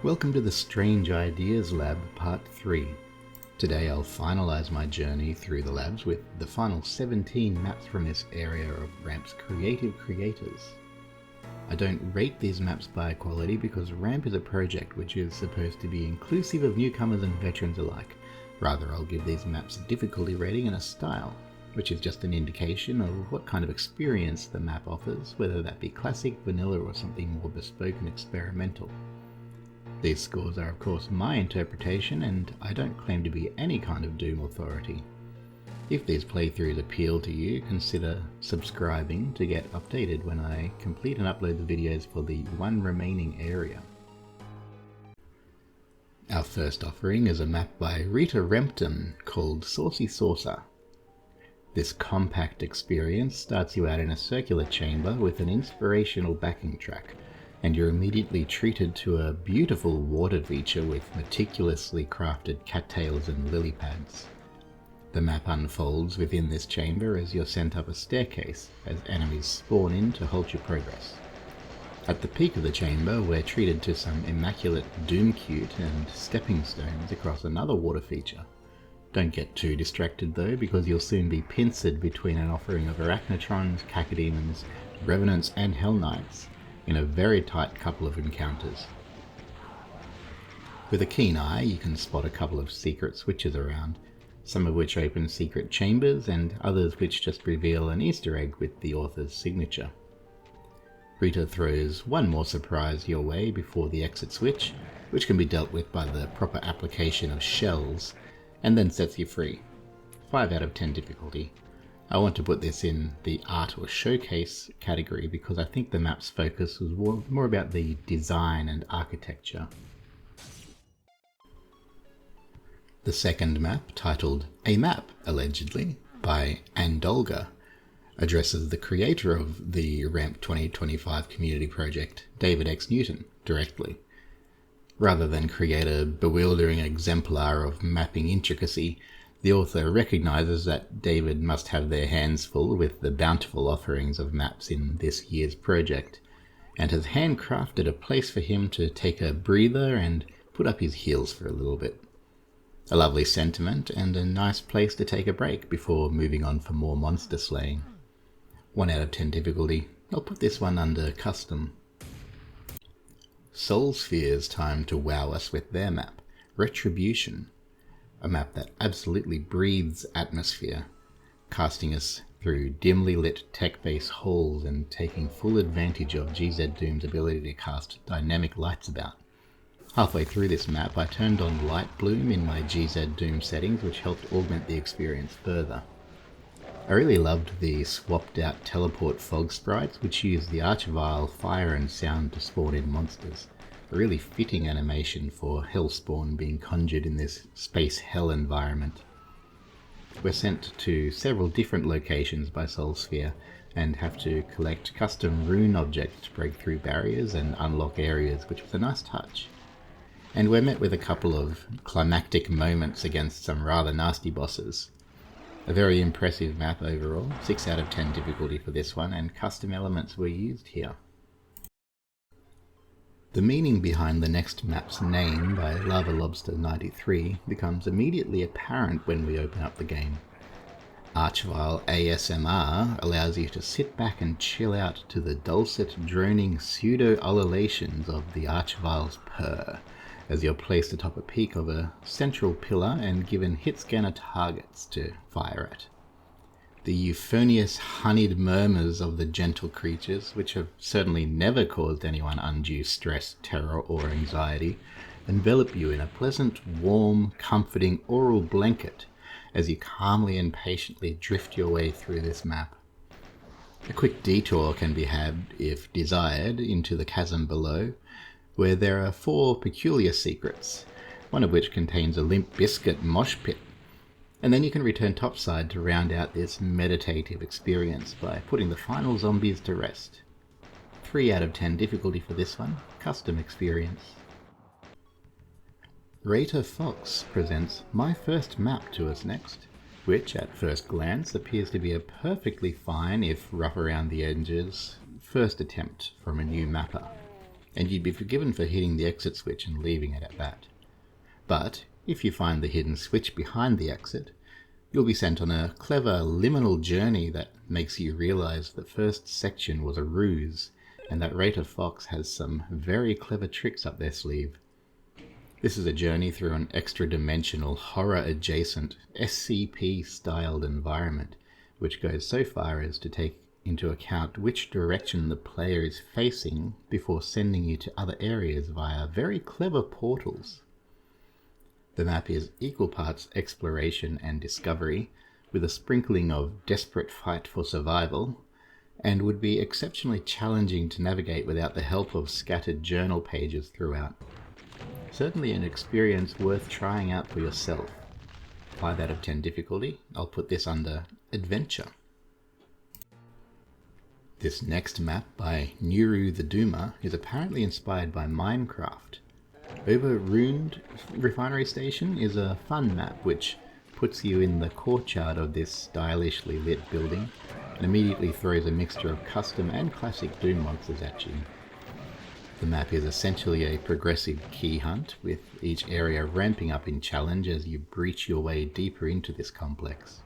Welcome to the Strange Ideas Lab Part 3. Today I'll finalise my journey through the labs with the final 17 maps from this area of RAMP's creative creators. I don't rate these maps by quality because RAMP is a project which is supposed to be inclusive of newcomers and veterans alike. Rather, I'll give these maps a difficulty rating and a style, which is just an indication of what kind of experience the map offers, whether that be classic, vanilla, or something more bespoke and experimental. These scores are of course my interpretation, and I don't claim to be any kind of Doom authority. If these playthroughs appeal to you, consider subscribing to get updated when I complete and upload the videos for the one remaining area. Our first offering is a map by Rita Remton called Saucy Saucer. This compact experience starts you out in a circular chamber with an inspirational backing track, and you're immediately treated to a beautiful water feature with meticulously crafted cattails and lily pads. The map unfolds within this chamber as you're sent up a staircase as enemies spawn in to halt your progress. At the peak of the chamber, we're treated to some immaculate doom cute and stepping stones across another water feature. Don't get too distracted though, because you'll soon be pincered between an offering of arachnotrons, cacodemons, revenants and hell knights in a very tight couple of encounters. With a keen eye you can spot a couple of secret switches around, some of which open secret chambers and others which just reveal an Easter egg with the author's signature. Rita throws one more surprise your way before the exit switch, which can be dealt with by the proper application of shells, and then sets you free. 5 out of 10 difficulty. I want to put this in the art or showcase category because I think the map's focus was more about the design and architecture. The second map, titled A Map, allegedly, by Andolga, addresses the creator of the RAMP2025 community project, David X. Newton, directly. Rather than create a bewildering exemplar of mapping intricacy, the author recognises that David must have their hands full with the bountiful offerings of maps in this year's project, and has handcrafted a place for him to take a breather and put up his heels for a little bit. A lovely sentiment and a nice place to take a break before moving on for more monster slaying. 1 out of 10 difficulty. I'll put this one under custom. Soulsphere's time to wow us with their map, Retribution. A map that absolutely breathes atmosphere, casting us through dimly lit tech-based halls and taking full advantage of GZ Doom's ability to cast dynamic lights about. Halfway through this map I turned on light bloom in my GZ Doom settings, which helped augment the experience further. I really loved the swapped out teleport fog sprites, which use the Archvile fire and sound to spawn in monsters. A really fitting animation for hellspawn being conjured in this space hell environment. We're sent to several different locations by Soulsphere and have to collect custom rune objects to break through barriers and unlock areas, which was a nice touch. And we're met with a couple of climactic moments against some rather nasty bosses. A very impressive map overall, 6 out of 10 difficulty for this one, and custom elements were used here. The meaning behind the next map's name by LavaLobster93 becomes immediately apparent when we open up the game. Archvile ASMR allows you to sit back and chill out to the dulcet, droning pseudo-ululations of the Archvile's purr, as you're placed atop a peak of a central pillar and given hit scanner targets to fire at. The euphonious honeyed murmurs of the gentle creatures, which have certainly never caused anyone undue stress, terror or anxiety, envelop you in a pleasant, warm, comforting oral blanket as you calmly and patiently drift your way through this map. A quick detour can be had, if desired, into the chasm below, where there are 4 peculiar secrets, one of which contains a Limp Bizkit mosh pit. And then you can return topside to round out this meditative experience by putting the final zombies to rest. 3 out of 10 difficulty for this one, custom experience. ReitaFox presents my first map to us next, which at first glance appears to be a perfectly fine, if rough around the edges, first attempt from a new mapper. and you'd be forgiven for hitting the exit switch and leaving it at that. But if you find the hidden switch behind the exit, you'll be sent on a clever liminal journey that makes you realize the first section was a ruse, and that ReitaFox has some very clever tricks up their sleeve. This is a journey through an extra-dimensional, horror-adjacent, SCP-styled environment, which goes so far as to take into account which direction the player is facing before sending you to other areas via very clever portals. The map is equal parts exploration and discovery, with a sprinkling of desperate fight for survival, and would be exceptionally challenging to navigate without the help of scattered journal pages throughout. Certainly an experience worth trying out for yourself. 5 out of 10 difficulty. I'll put this under Adventure. This next map by NuruTheDoomer is apparently inspired by Minecraft. Overruned Refinery Station is a fun map which puts you in the courtyard of this stylishly lit building and immediately throws a mixture of custom and classic Doom monsters at you. The map is essentially a progressive key hunt, with each area ramping up in challenge as you breach your way deeper into this complex.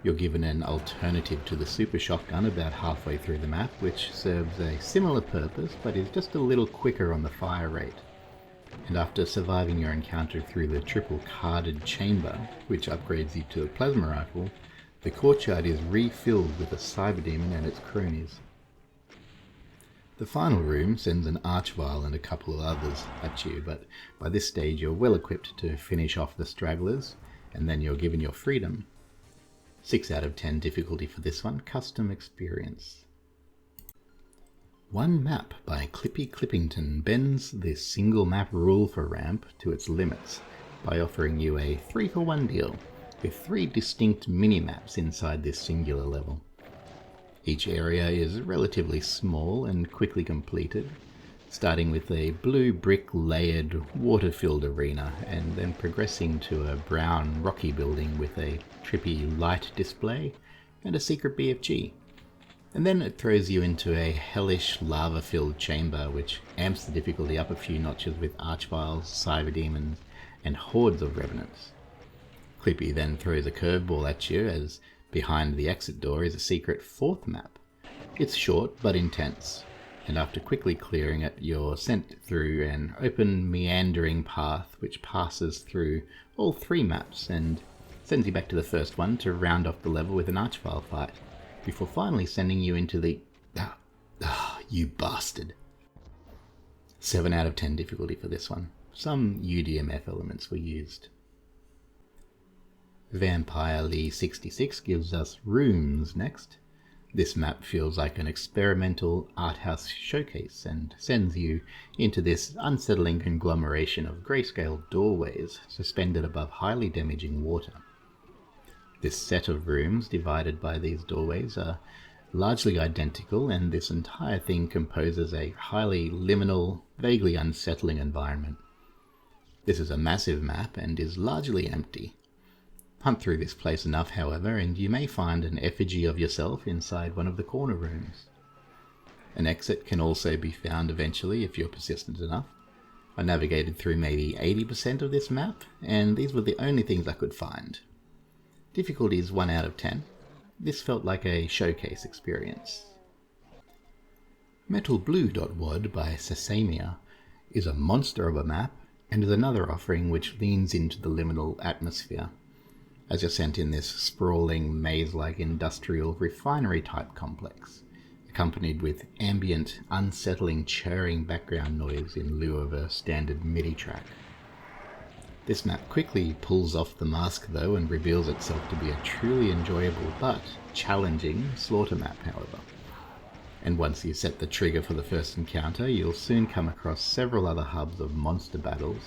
You're given an alternative to the super shotgun about halfway through the map, which serves a similar purpose but is just a little quicker on the fire rate. And after surviving your encounter through the triple carded chamber, which upgrades you to a plasma rifle, the courtyard is refilled with a cyberdemon and its cronies. The final room sends an Archvile and a couple of others at you, but by this stage you're well equipped to finish off the stragglers, and then you're given your freedom. 6 out of 10 difficulty for this one, custom experience. One map by Clippy Clippington bends the single map rule for ramp to its limits by offering you a 3-for-1 deal with 3 distinct mini-maps inside this singular level. Each area is relatively small and quickly completed, starting with a blue brick layered water-filled arena and then progressing to a brown rocky building with a trippy light display and a secret BFG. And then it throws you into a hellish lava-filled chamber which amps the difficulty up a few notches with archviles, cyberdemons, and hordes of revenants. Clippy then throws a curveball at you as behind the exit door is a secret 4th map. It's short but intense, and after quickly clearing it, you're sent through an open meandering path which passes through all 3 maps and sends you back to the first one to round off the level with an archvile fight, before finally sending you into the... you bastard. 7 out of 10 difficulty for this one. Some UDMF elements were used. Vampire Lee 66 gives us Rooms next. This map feels like an experimental art house showcase and sends you into this unsettling conglomeration of grayscale doorways suspended above highly damaging water. This set of rooms divided by these doorways are largely identical, and this entire thing composes a highly liminal, vaguely unsettling environment. This is a massive map and is largely empty. Hunt through this place enough, however, and you may find an effigy of yourself inside one of the corner rooms. An exit can also be found eventually if you're persistent enough. I navigated through maybe 80% of this map, and these were the only things I could find. Difficulty is 1 out of 10. This felt like a showcase experience. MetalBlu.wad by Sesamia is a monster of a map, and is another offering which leans into the liminal atmosphere, as you're sent in this sprawling, maze-like industrial refinery-type complex, accompanied with ambient, unsettling, churring background noise in lieu of a standard MIDI track. This map quickly pulls off the mask though and reveals itself to be a truly enjoyable but challenging slaughter map, however. And once you set the trigger for the first encounter, you'll soon come across several other hubs of monster battles,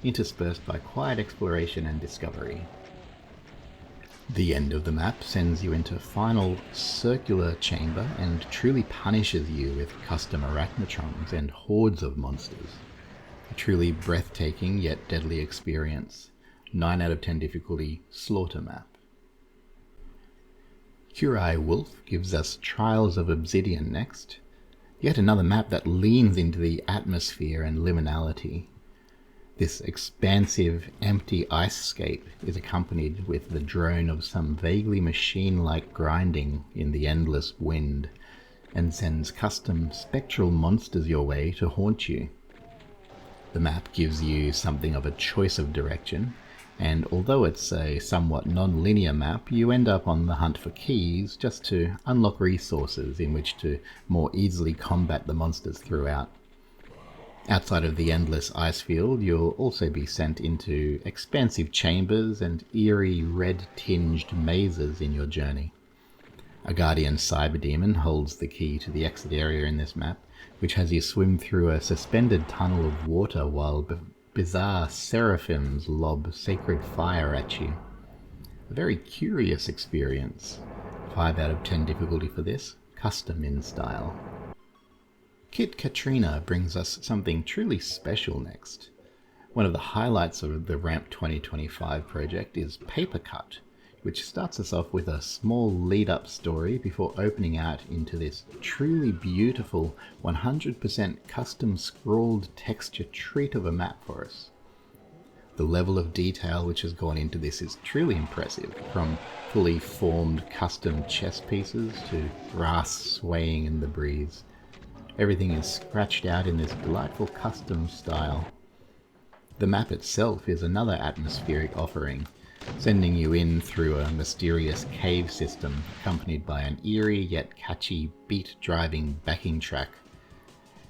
interspersed by quiet exploration and discovery. The end of the map sends you into a final circular chamber and truly punishes you with custom arachnotrons and hordes of monsters. A truly breathtaking yet deadly experience. 9 out of 10 difficulty, slaughter map. KuraiWolf gives us Trials of Obsidian next. Yet another map that leans into the atmosphere and liminality. This expansive, empty icescape is accompanied with the drone of some vaguely machine-like grinding in the endless wind, and sends custom spectral monsters your way to haunt you. The map gives you something of a choice of direction, and although it's a somewhat non-linear map, you end up on the hunt for keys just to unlock resources in which to more easily combat the monsters throughout. Outside of the endless ice field, you'll also be sent into expansive chambers and eerie red-tinged mazes in your journey. A guardian cyberdemon holds the key to the exit area in this map, which has you swim through a suspended tunnel of water while bizarre seraphims lob sacred fire at you. A very curious experience. 5 out of 10 difficulty for this, custom in style. KitKatrina brings us something truly special next. One of the highlights of the RAMP2025 project is Papercut, which starts us off with a small lead-up story before opening out into this truly beautiful 100% custom scrawled texture treat of a map for us. The level of detail which has gone into this is truly impressive, from fully formed custom chess pieces to grass swaying in the breeze. Everything is scratched out in this delightful custom style. The map itself is another atmospheric offering, sending you in through a mysterious cave system accompanied by an eerie yet catchy beat-driving backing track.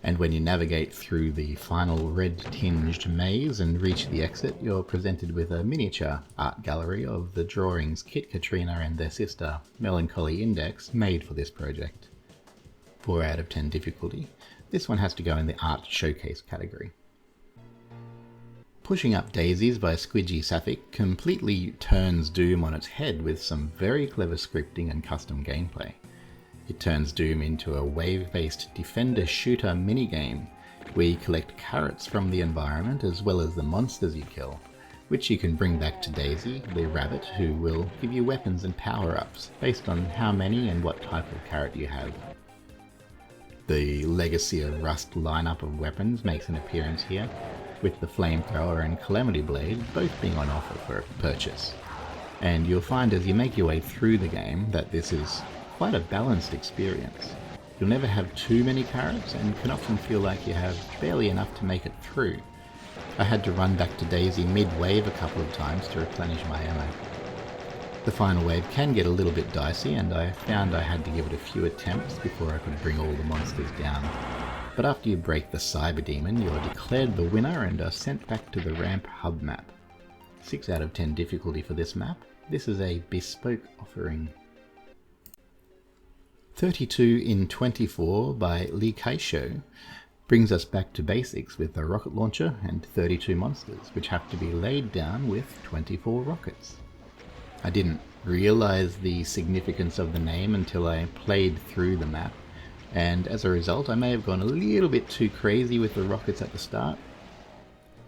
And when you navigate through the final red-tinged maze and reach the exit, you're presented with a miniature art gallery of the drawings KitKatrina and their sister Melancholy Index made for this project. 4 out of 10 difficulty. This one has to go in the art showcase category. Pushing Up Daisies by SquidgySapphic completely turns Doom on its head with some very clever scripting and custom gameplay. It turns Doom into a wave-based defender shooter minigame where you collect carrots from the environment as well as the monsters you kill, which you can bring back to Daisy, the rabbit, who will give you weapons and power-ups based on how many and what type of carrot you have. The Legacy of Rust lineup of weapons makes an appearance here, with the Flamethrower and Calamity Blade both being on offer for purchase. And you'll find as you make your way through the game that this is quite a balanced experience. You'll never have too many carrots and can often feel like you have barely enough to make it through. I had to run back to Daisy mid-wave a couple of times to replenish my ammo. The final wave can get a little bit dicey, and I found I had to give it a few attempts before I could bring all the monsters down. But after you break the Cyberdemon, you are declared the winner and are sent back to the ramp hub map. 6 out of 10 difficulty for this map. This is a bespoke offering. 32 in 24 by Leikaisho brings us back to basics with a rocket launcher and 32 monsters, which have to be laid down with 24 rockets. I didn't realize the significance of the name until I played through the map, and as a result I may have gone a little bit too crazy with the rockets at the start.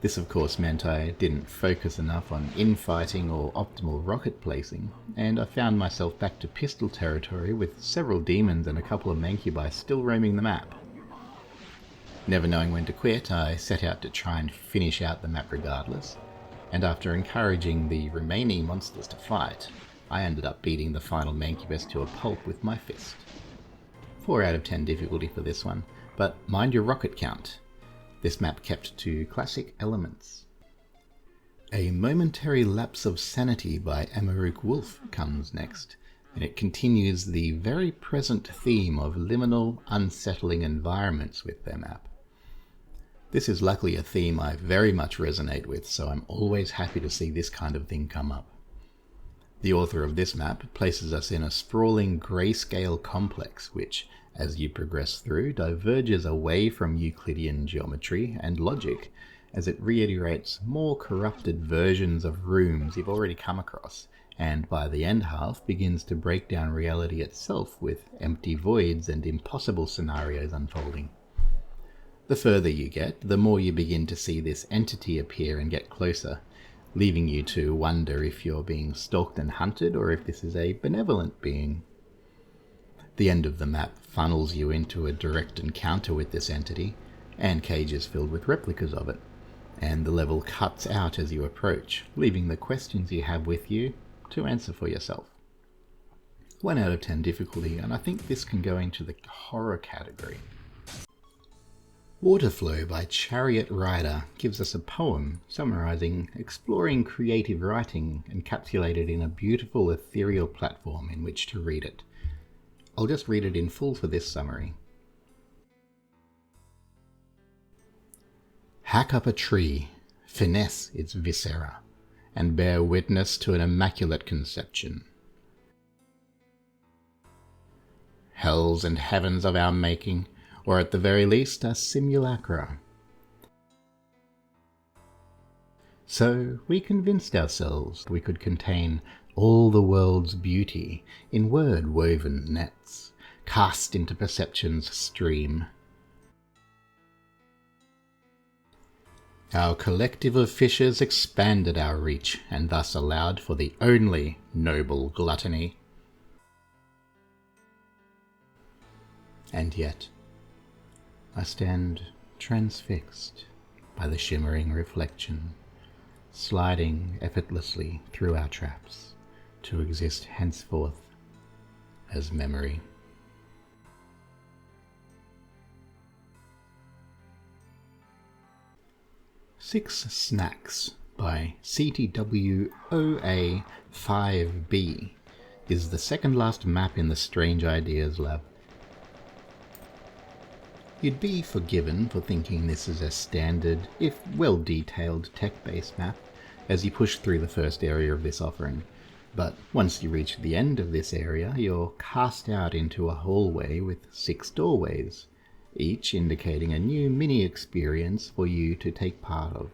This of course meant I didn't focus enough on infighting or optimal rocket placing, and I found myself back to pistol territory with several demons and a couple of mancubi still roaming the map. Never knowing when to quit, I set out to try and finish out the map regardless, and after encouraging the remaining monsters to fight, I ended up beating the final mancubus to a pulp with my fist. 4 out of 10 difficulty for this one, but mind your rocket count. This map kept to classic elements. A Momentary Lapse of Sanity by Amaruq Wulfe comes next, and it continues the very present theme of liminal, unsettling environments with their map. This is luckily a theme I very much resonate with, so I'm always happy to see this kind of thing come up. The author of this map places us in a sprawling grayscale complex which, as you progress through, diverges away from Euclidean geometry and logic as it reiterates more corrupted versions of rooms you've already come across, and by the end half begins to break down reality itself with empty voids and impossible scenarios unfolding. The further you get, the more you begin to see this entity appear and get closer, leaving you to wonder if you're being stalked and hunted or if this is a benevolent being. The end of the map funnels you into a direct encounter with this entity, and cages filled with replicas of it, and the level cuts out as you approach, leaving the questions you have with you to answer for yourself. 1 out of 10 difficulty, and I think this can go into the horror category. Waterflow by Chariot Rita gives us a poem summarising exploring creative writing encapsulated in a beautiful ethereal platform in which to read it. I'll just read it in full for this summary. Hack up a tree, finesse its viscera, and bear witness to an immaculate conception. Hells and heavens of our making, or at the very least a simulacra. So we convinced ourselves we could contain all the world's beauty in word-woven nets, cast into perception's stream. Our collective of fishes expanded our reach, and thus allowed for the only noble gluttony. And yet, I stand transfixed by the shimmering reflection, sliding effortlessly through our traps to exist henceforth as memory. Six Snacks by CTWOAFiveB is the second last map in the Strange Ideas Lab. You'd be forgiven for thinking this is a standard, if well-detailed tech-based map as you push through the first area of this offering, but once you reach the end of this area, you're cast out into a hallway with 6 doorways, each indicating a new mini-experience for you to take part of.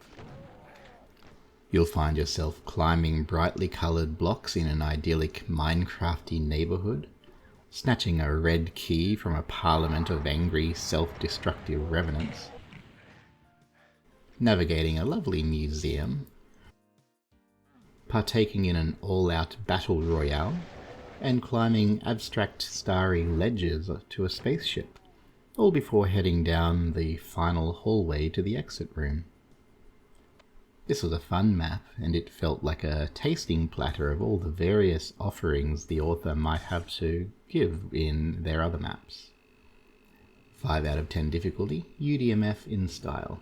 You'll find yourself climbing brightly coloured blocks in an idyllic Minecrafty neighbourhood, snatching a red key from a parliament of angry, self-destructive revenants, navigating a lovely museum, partaking in an all-out battle royale, and climbing abstract starry ledges to a spaceship, all before heading down the final hallway to the exit room. This was a fun map, and it felt like a tasting platter of all the various offerings the author might have to give in their other maps. 5 out of 10 difficulty, UDMF in style.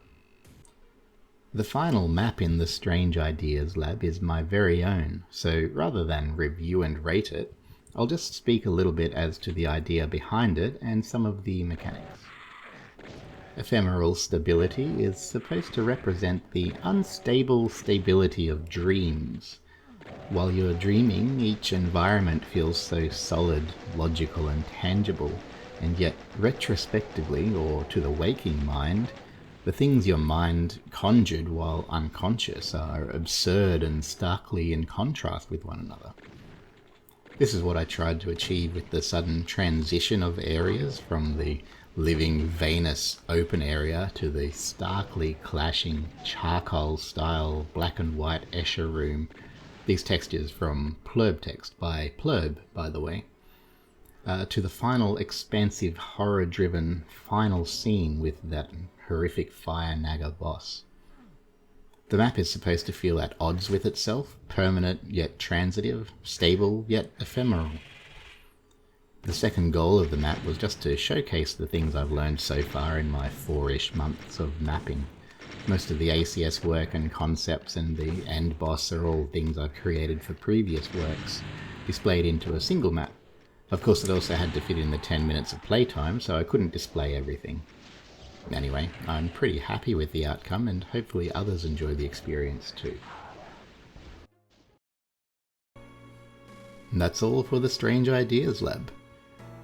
The final map in the Strange Ideas Lab is my very own, so rather than review and rate it, I'll just speak a little bit as to the idea behind it and some of the mechanics. Ephemeral stability is supposed to represent the unstable stability of dreams. While you're dreaming, each environment feels so solid, logical and tangible, and yet retrospectively, or to the waking mind, the things your mind conjured while unconscious are absurd and starkly in contrast with one another. This is what I tried to achieve with the sudden transition of areas from the living Venus open area to the starkly clashing charcoal-style black and white Escher room. These textures from Plurb Text by Plurb, by the way, to the final expansive horror-driven final scene with that horrific Fire Naga boss. The map is supposed to feel at odds with itself, permanent yet transitive, stable yet ephemeral. The second goal of the map was just to showcase the things I've learned so far in my 4-ish months of mapping. Most of the ACS work and concepts and the end boss are all things I've created for previous works, displayed into a single map. Of course, it also had to fit in the 10 minutes of playtime, so I couldn't display everything. Anyway, I'm pretty happy with the outcome, and hopefully others enjoy the experience too. And that's all for the Strange Ideas Lab.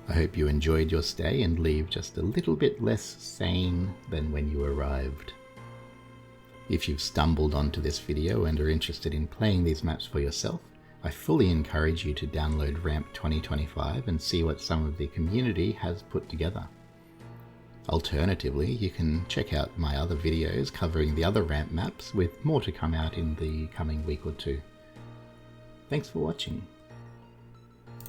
I hope you enjoyed your stay and leave just a little bit less sane than when you arrived. If you've stumbled onto this video and are interested in playing these maps for yourself, I fully encourage you to download RAMP2025 and see what some of the community has put together. Alternatively, you can check out my other videos covering the other ramp maps, with more to come out in the coming week or two. Thanks for watching.